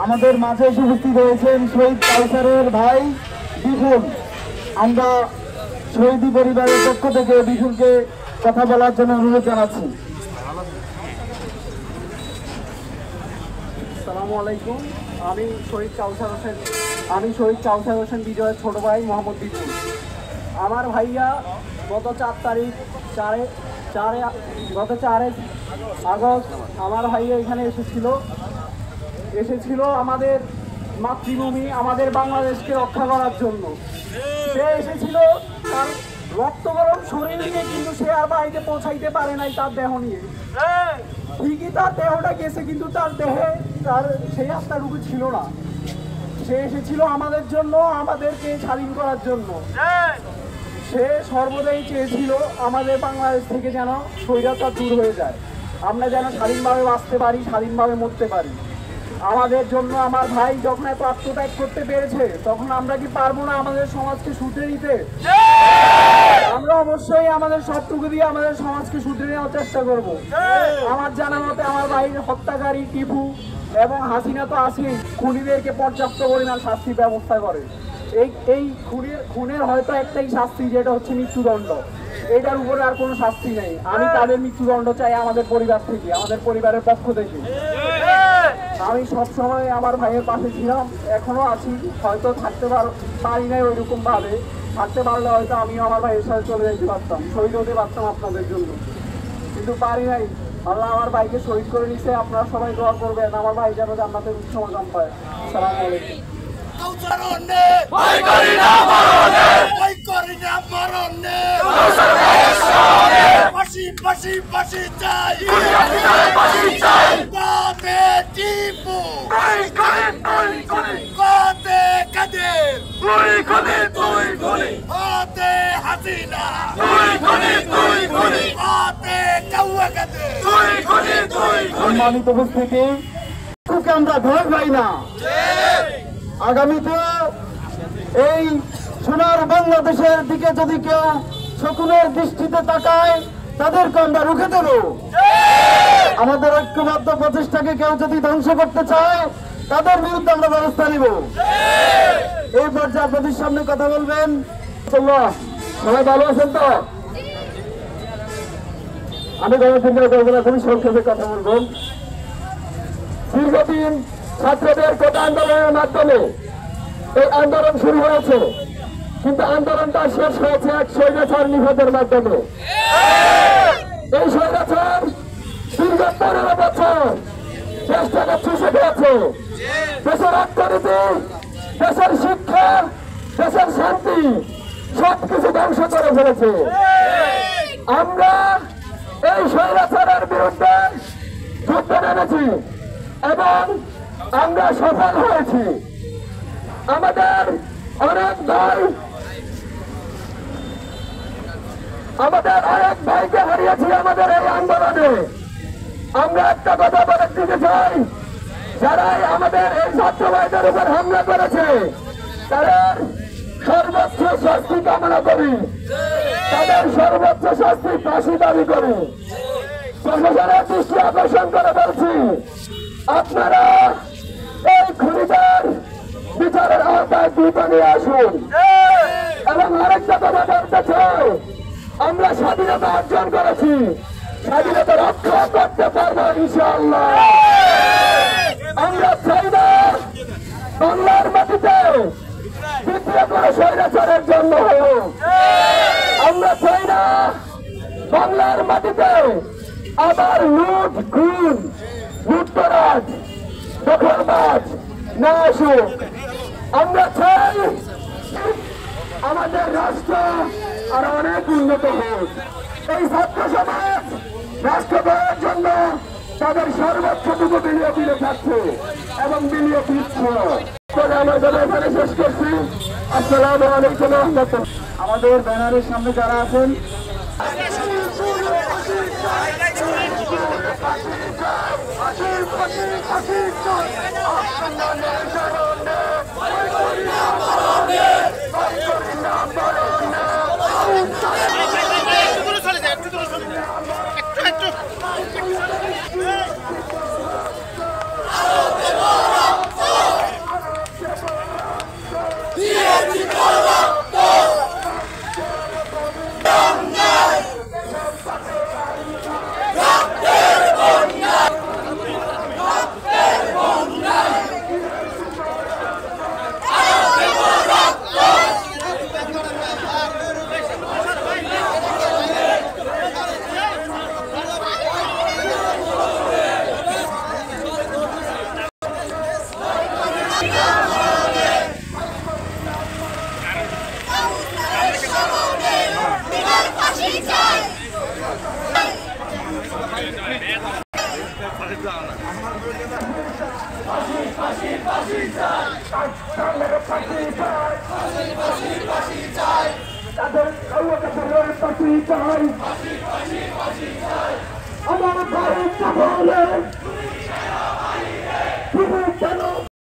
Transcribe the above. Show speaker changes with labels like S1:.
S1: আমাদের মাঝে এসে উপস্থিত হয়েছেন শহীদ কাউসারের ভাই বিপুল। আমরা শহীদি পরিবারের পক্ষ থেকে বিপুলকে কথা বলার জন্য অনুরোধ জানাচ্ছি।
S2: আসসালামু আলাইকুম। আমি শহীদ কাউসার হোসেন বিজয়ের ছোট ভাই মোহাম্মদ বিপুল। আমার ভাইয়া গত 4 আগস্ট আমার ভাইয়া এখানে এসেছিল আমাদের মাতৃভূমি, আমাদের বাংলাদেশকে রক্ষা করার জন্য। সে এসেছিল তার রক্ত গরম শরীর নিয়ে, কিন্তু সে আর বাড়িতে পৌঁছাইতে পারে নাই তার দেহ নিয়ে। ঠিকই তার দেহটা গেছে, কিন্তু তার দেহে তার সেই আত্মাটুকু ছিল না। সে এসেছিল আমাদের জন্য, আমাদেরকে স্বাধীন করার জন্য। সে সর্বদাই চেয়েছিল আমাদের বাংলাদেশ থেকে যেন স্বৈরাচার দূর হয়ে যায়, আমরা যেন স্বাধীনভাবে বাঁচতে পারি, স্বাধীনভাবে মরতে পারি। আমাদের জন্য আমার ভাই যখন এত আত্মত্যাগ করতে পেরেছে, তখন আমরা কি পারবো না আমাদের সমাজকে শুধরে নিতে? আমরা অবশ্যই আমাদের সবটুকু দিয়ে আমাদের সমাজকে শুধরে নেওয়ার চেষ্টা করব। আমার জানা মতে আমার ভাইয়ের হত্যাকারী টিপু এবং হাসিনা তো আছেই, খুনিদেরকে পর্যাপ্ত পরিমাণ শাস্তির ব্যবস্থা করে। এই খুনের হয়তো একটাই শাস্তি, যেটা হচ্ছে মৃত্যুদণ্ড। এটার উপরে আর কোনো শাস্তি নেই। আমি তাদের মৃত্যুদণ্ড চাই আমাদের পরিবার থেকে, আমাদের পরিবারের পক্ষ থেকে। আমি সবসময় আমার ভাইয়ের পাশে ছিলাম, এখনো আছি। হয়তো থাকতে পারি নাই ওইরকম ভাবে, থাকতে পারলে হয়তো আমিও আমার ভাইয়ের সাথে চলে যেতে পারতাম, শহীদ হতে পারতাম আপনাদের জন্য, কিন্তু পারি নাই। আল্লাহ আমার ভাইকে শহীদ করে নিচ্ছে। আপনারা সবাই দোয়া করবেন আমার ভাই যেন জান্নাতের উচ্চ মাকাম পায়। আসসালামু আলাইকুম। সম্মানিত উপস্থিতি, আমরা ভয় পাই না। আগামীতে এই সোনার বাংলাদেশের দিকে যদি কেউ শকুনের দৃষ্টিতে তাকায়, তাদেরকে আমরা রুখে দেব। আমাদের ঐক্যবদ্ধ প্রচেষ্টাকে কেউ যদি ধ্বংস করতে চায়, তাদের বিরুদ্ধে আমরা ব্যবস্থা নিব। এই পর্যায়ে আপনাদের সামনে কথা বলবেন। সবাই ভালো আছেন তো? আমি গণতন্ত্র করবো না, খুবই সংক্ষেপে কথা বলবো। দীর্ঘদিন ছাত্রদের কোটা আন্দোলনের মাধ্যমে এই আন্দোলন শুরু হয়েছে, কিন্তু আন্দোলনটা শেষ হয়েছে এক স্বৈরাচার নিহতের মাধ্যমে। এই স্বৈরাচার দীর্ঘ 15 বছর দেশটাকে চুষে খেয়েছে। দেশের অর্থনীতি, দেশের শিক্ষা, দেশের শান্তি সবকিছু ধ্বংস করে ফেলেছে। আমরা এই স্বৈরাচারের বিরুদ্ধে যুদ্ধ নেমেছি এবং আমরা সফল হয়েছি। আমাদের অনেক ভাইকে হারিয়েছি আমাদের এই আন্দোলনে। আমরা একটা কথা বলে দিতে চাই, যারাই আমাদের এই ছাত্র ভাইদের উপর হামলা করেছে, তাদের সর্বোচ্চ শাস্তি কামনা করি, তাদের সর্বোচ্চ শাস্তি ফাঁসি দাবি করি। প্রশাসনের দৃষ্টি আকর্ষণ করে বলছি, আপনারা এই খুনিদের বিচারের আওতায় দ্রুত নিয়ে আসুন। এবং আরেকটা কথা বলতে চাই, আমরা স্বাধীনতা অর্জন করেছি, স্বাধীনতা রক্ষা করতে পারবো ইনশাআল্লাহ। আমরা চাই না বাংলার মাটিতে দ্বিতীয় কোনো স্বৈরাচারের জন্ম হোক। আমরা চাই না বাংলার মাটিতে আবার লুট, খুন, লুটতরাজ, দখলবাজ না আসুক। আমরা চাই আমাদের রাষ্ট্র আর অনেক উন্নত হোক। এই ছাত্র সমাজ রাষ্ট্র গড়ার জন্য তাদের সর্বোচ্চটুকু বিনিয়োগ দিতে থাকছে এবং বিনিয়োগ দিচ্ছে। আমাদের এখানে শেষ করছি। আসসালামু আলাইকুম। আমাদের ব্যানারের সামনে যারা আছেন,
S3: একটু
S1: আমার ভারত